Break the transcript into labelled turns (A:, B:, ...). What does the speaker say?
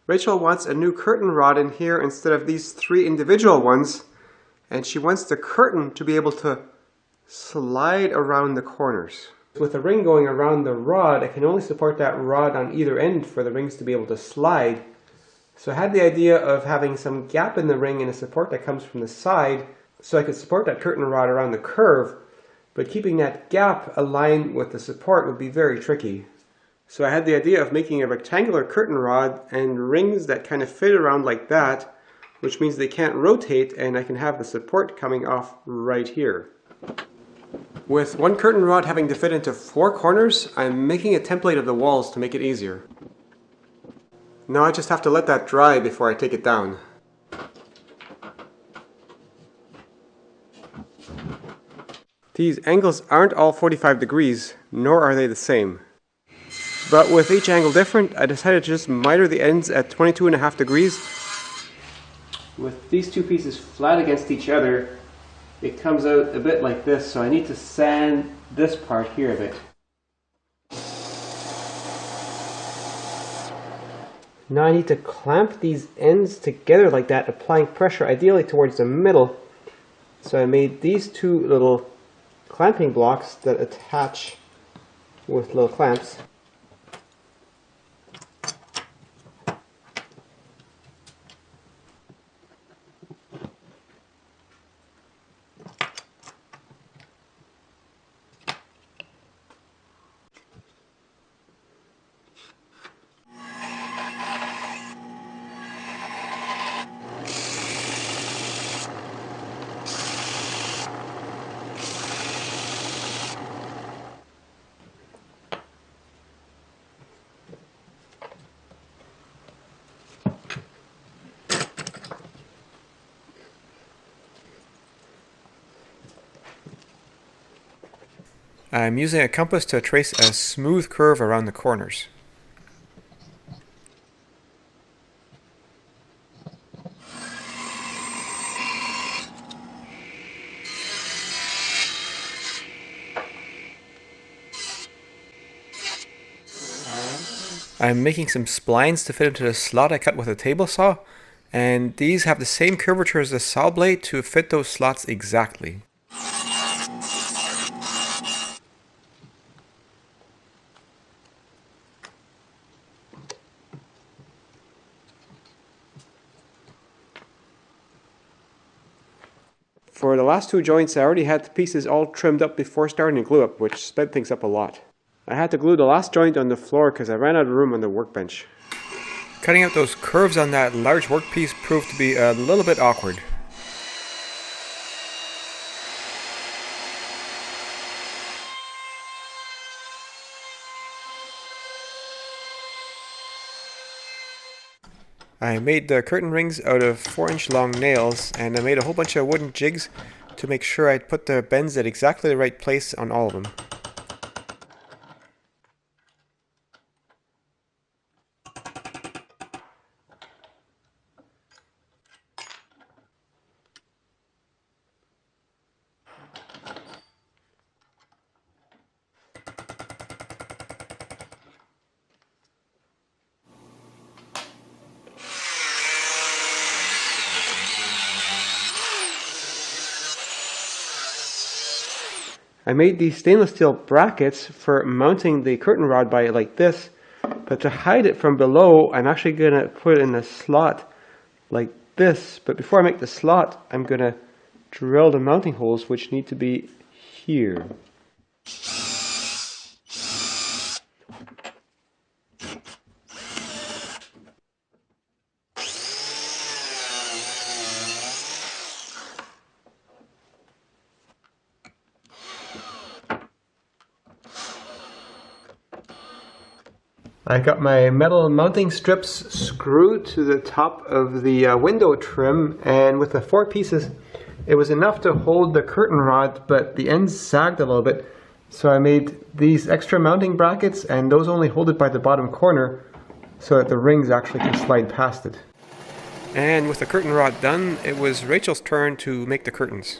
A: Rachel wants a new curtain rod in here instead of these 3 individual ones, and she wants the curtain to be able to slide around the corners. With the ring going around the rod, I can only support that rod on either end for the rings to be able to slide. So I had the idea of having some gap in the ring and a support that comes from the side so I could support that curtain rod around the curve, but keeping that gap aligned with the support would be very tricky. So I had the idea of making a rectangular curtain rod and rings that kind of fit around like that, which means they can't rotate and I can have the support coming off right here. With one curtain rod having to fit into 4 corners, I'm making a template of the walls to make it easier. Now I just have to let that dry before I take it down. These angles aren't all 45 degrees, nor are they the same. But with each angle different, I decided to just miter the ends at 22.5 degrees. With these 2 pieces flat against each other, it comes out a bit like this, so I need to sand this part here a bit. Now I need to clamp these ends together like that, applying pressure ideally towards the middle. So I made these 2 little clamping blocks that attach with little clamps. I'm using a compass to trace a smooth curve around the corners. I'm making some splines to fit into the slot I cut with a table saw, and these have the same curvature as the saw blade to fit those slots exactly. For the last 2 joints, I already had the pieces all trimmed up before starting to glue up, which sped things up a lot. I had to glue the last joint on the floor because I ran out of room on the workbench. Cutting out those curves on that large workpiece proved to be a little bit awkward. I made the curtain rings out of 4-inch long nails, and I made a whole bunch of wooden jigs to make sure I'd put the bends at exactly the right place on all of them. I made these stainless steel brackets for mounting the curtain rod by like this, but to hide it from below, I'm actually going to put it in a slot like this. But before I make the slot, I'm going to drill the mounting holes, which need to be here. I got my metal mounting strips screwed to the top of the window trim, and with the 4 pieces it was enough to hold the curtain rod, but the ends sagged a little bit, so I made these extra mounting brackets, and those only hold it by the bottom corner so that the rings actually can slide past it. And with the curtain rod done, it was Rachel's turn to make the curtains.